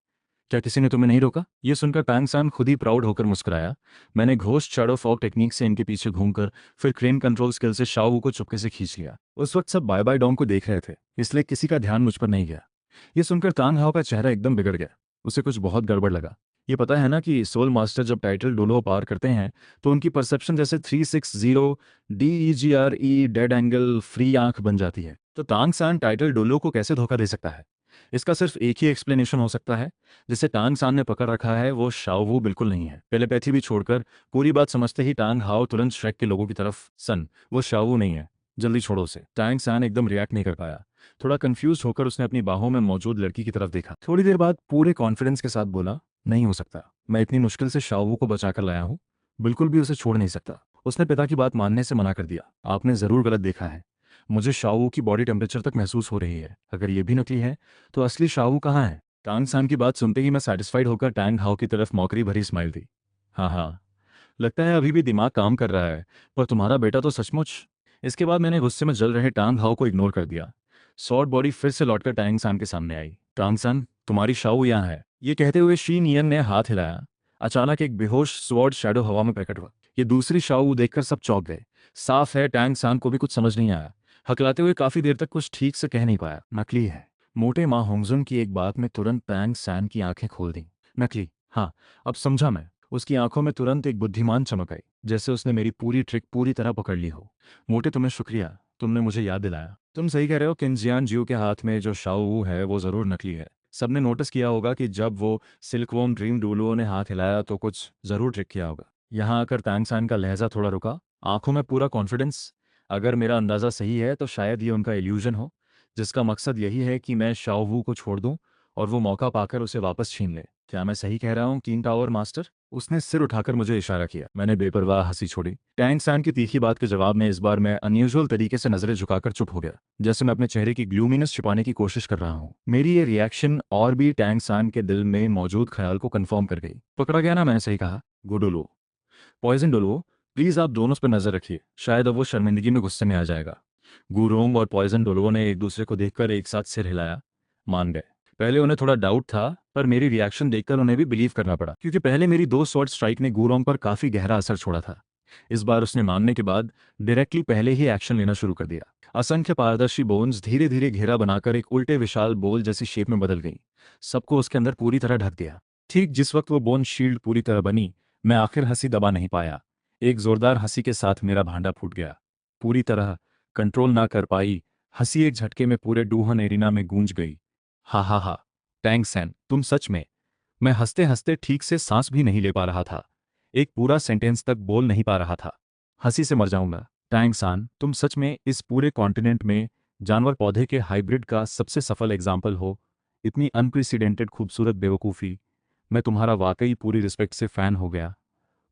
क्या किसी ने तुम्हें नहीं रोका? ये सुनकर टैंग सान खुद ही प्राउड होकर मुस्कुराया। मैंने घोस्ट शैडो फॉग टेक्निक से इनके पीछे घूमकर फिर क्रेन कंट्रोल स्किल से शाओवू को चुपके से खींच लिया। उस वक्त सब बाय बाय डोंग को देख रहे थे, इसलिए किसी का ध्यान मुझ पर नहीं गया। ये सुनकर टैंग हाउ का चेहरा एकदम बिगड़ गया। उसे कुछ बहुत गड़बड़ लगा। ये पता है ना कि सोल मास्टर जब टाइटल डोलो पार करते हैं तो उनकी परसेप्शन जैसे 360 DEGRE डेड एंगल फ्री आंख बन जाती है। तो टांग सान टाइटल डोलो को कैसे धोखा दे सकता है? इसका सिर्फ एक ही एक्सप्लेनेशन हो सकता है। जिसे टांग सान ने पकड़ रखा है वो शाओवू बिल्कुल नहीं है। टेलीपैथी भी छोड़कर पूरी बात समझते ही टांग हाओ तुरंत श्रेक के लोगों की तरफ, सन, वो शाओवू नहीं है, जल्दी छोड़ो उसे। टैंग सान एकदम रिएक्ट नहीं कर पाया। थोड़ा कंफ्यूज होकर उसने अपनी बाहों में मौजूद लड़की की तरफ देखा। थोड़ी देर बाद पूरे कॉन्फिडेंस के साथ बोला, नहीं हो सकता। मैं इतनी मुश्किल से शाओवू को बचाकर लाया हूँ, बिल्कुल भी उसे छोड़ नहीं सकता। उसने पिता की बात मानने से मना कर दिया। आपने जरूर गलत देखा है। मुझे शाओवू की बॉडी टेम्परेचर तक महसूस हो रही है। अगर ये भी नकली है तो असली शाओवू कहाँ है? टांग सान की बात सुनते ही मैं सेटिस्फाइड होकर टैंग हाउ की तरफ मौकरी भरी स्माइल दी। हाँ हाँ, लगता है अभी भी दिमाग काम कर रहा है। पर तुम्हारा बेटा तो सचमुच। इसके बाद मैंने गुस्से में जल रहे टांग हाउ को इग्नोर कर दिया। शॉर्ट बॉडी फिर से लौटकर टैंग सान के सामने आई। टांग सान, तुम्हारी शाओ यहाँ है। ये कहते हुए शी नियन ने हाथ हिलाया। अचानक एक बेहोश स्वॉर्ड शैडो हवा में प्रकट हुआ। ये दूसरी शाओ देखकर सब चौंक गए। साफ है टैंग सान को भी कुछ समझ नहीं आया। हकलाते हुए काफी देर तक कुछ ठीक से कह नहीं पाया। नकली है। मोटे माँ होंगजुन की एक बात में तुरंत टैंग सान की आंखें खोल दी। नकली, हाँ, अब समझा मैं। उसकी आंखों में तुरंत एक बुद्धिमान चमक आई, जैसे उसने मेरी पूरी ट्रिक पूरी तरह पकड़ ली हो। मोटे, तुम्हें शुक्रिया, तुमने मुझे याद दिलाया। तुम सही कह रहे हो, किंजियान जियो के हाथ में जो शाओ है वो जरूर नकली है। सबने नोटिस किया होगा कि जब वो सिल्कवॉर्म ड्रीम डूलुओ ने हाथ हिलाया तो कुछ जरूर ट्रिक किया होगा। यहाँ आकर टैंगसान का लहजा थोड़ा रुका, आंखों में पूरा कॉन्फिडेंस। अगर मेरा अंदाजा सही है तो शायद ये उनका इल्यूजन हो, जिसका मकसद यही है कि मैं शाओवू को छोड़ दूं और वो मौका पाकर उसे वापस छीन ले। क्या मैं सही कह रहा हूँ कीन टावर मास्टर? उसने सिर उठाकर मुझे इशारा किया। मैंने बेपरवाह हंसी छोड़ी। टैंग सैन की तीखी बात के जवाब में इस बार मैं अनयूजुअल तरीके से नजरें झुकाकर चुप हो गया, जैसे मैं अपने चेहरे की ग्लूमीनेस छिपाने की कोशिश कर रहा हूँ। मेरी ये रिएक्शन और भी टैंग सैन के दिल में मौजूद ख्याल को कन्फर्म कर गई। पकड़ा गया ना, मैंने सही कहा। गुडुलो, पॉइजन डोलो, प्लीज आप दोनों पर नजर रखिए, शायद अब वो शर्मिंदगी में गुस्से में आ जाएगा। गुरोंग और पॉइजन डोलो ने एक दूसरे को देखकर एक साथ सिर हिलाया। मान गए। पहले उन्हें थोड़ा डाउट था, पर मेरी रिएक्शन देखकर उन्हें भी बिलीव करना पड़ा, क्योंकि पहले मेरी 2 शॉर्ट स्ट्राइक ने गुरोंग पर काफी गहरा असर छोड़ा था। इस बार उसने मानने के बाद डायरेक्टली पहले ही एक्शन लेना शुरू कर दिया। असंख्य पारदर्शी बोन्स धीरे धीरे घेरा बनाकर एक उल्टे विशाल बोल जैसी शेप में बदल गई, सबको उसके अंदर पूरी तरह ढक दिया। ठीक जिस वक्त वो बोन शील्ड पूरी तरह बनी, मैं आखिर हंसी दबा नहीं पाया। एक जोरदार हंसी के साथ मेरा भांडा फूट गया। पूरी तरह कंट्रोल ना कर पाई हंसी एक झटके में पूरे डूहन एरिना में गूंज गई। हा हा हा, टैंग सैन तुम सच में। मैं हंसते हंसते ठीक से सांस भी नहीं ले पा रहा था, एक पूरा सेंटेंस तक बोल नहीं पा रहा था। हंसी से मर जाऊंगा। टैंग सान तुम सच में इस पूरे कॉन्टिनेंट में जानवर पौधे के हाइब्रिड का सबसे सफल एग्जाम्पल हो। इतनी अनप्रेसिडेंटेड खूबसूरत बेवकूफ़ी। मैं तुम्हारा वाकई पूरी रिस्पेक्ट से फ़ैन हो गया।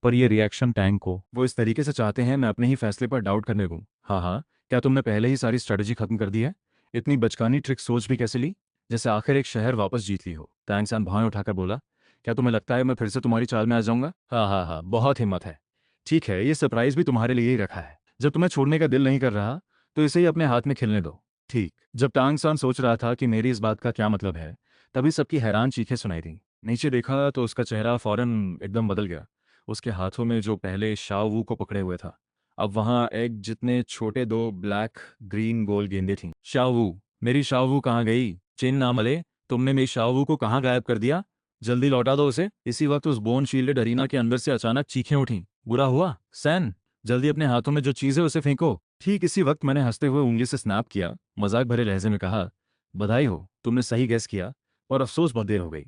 पर ये रिएक्शन टैंक को वो इस तरीके से चाहते हैं मैं अपने ही फैसले पर डाउट करने दूँ। हाँ हाँ, क्या तुमने पहले ही सारी स्ट्रेटजी खत्म कर दी है? इतनी बचकानी ट्रिक सोच भी कैसे ली? जैसे आखिर एक शहर वापस जीत ली हो। टैंक सान भौहें उठाकर बोला, क्या तुम्हें लगता है मैं फिर से तुम्हारी चाल में आ जाऊंगा? हाँ हाँ हाँ, बहुत हिम्मत है। ठीक है, ये सरप्राइज भी तुम्हारे लिए ही रखा है। जब तुम्हें छोड़ने का दिल नहीं कर रहा तो इसे ही अपने हाथ में खिलने दो। ठीक। जब टांग सान सोच रहा था कि मेरी इस बात का क्या मतलब है, तभी सबकी हैरान चीखें सुनाई दी। नीचे देखा तो उसका चेहरा फौरन एकदम बदल गया। उसके हाथों में जो पहले शाओ वू को पकड़े हुए था, अब वहां एक जितने छोटे दो ब्लैक ग्रीन गोल गेंदें थीं। शाओ वू, मेरी शाओ वू कहाँ गई? चिन नामले, तुमने मेरी शाओ वू को कहाँ गायब कर दिया? जल्दी लौटा दो उसे। इसी वक्त उस बोन शील्डेड अरीना के अंदर से अचानक चीखें उठीं। बुरा हुआ सैन, जल्दी अपने हाथों में जो चीज़ है उसे फेंको। ठीक इसी वक्त मैंने हंसते हुए उंगली से स्नैप किया, मजाक भरे लहजे में कहा, बधाई हो, तुमने सही गैस किया, और अफसोस बहुत देर हो गई।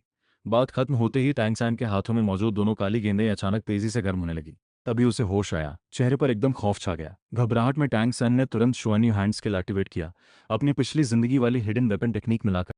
बात खत्म होते ही टैंग सैन के हाथों में मौजूद दोनों काली गेंदें अचानक तेजी से गर्म होने लगी। तभी उसे होश आया, चेहरे पर एकदम खौफ छा गया। घबराहट में टैंग सैन ने तुरंत शोअन्यू हैंड स्किल एक्टिवेट किया, अपनी पिछली जिंदगी वाली हिडन वेपन टेक्निक मिलाकर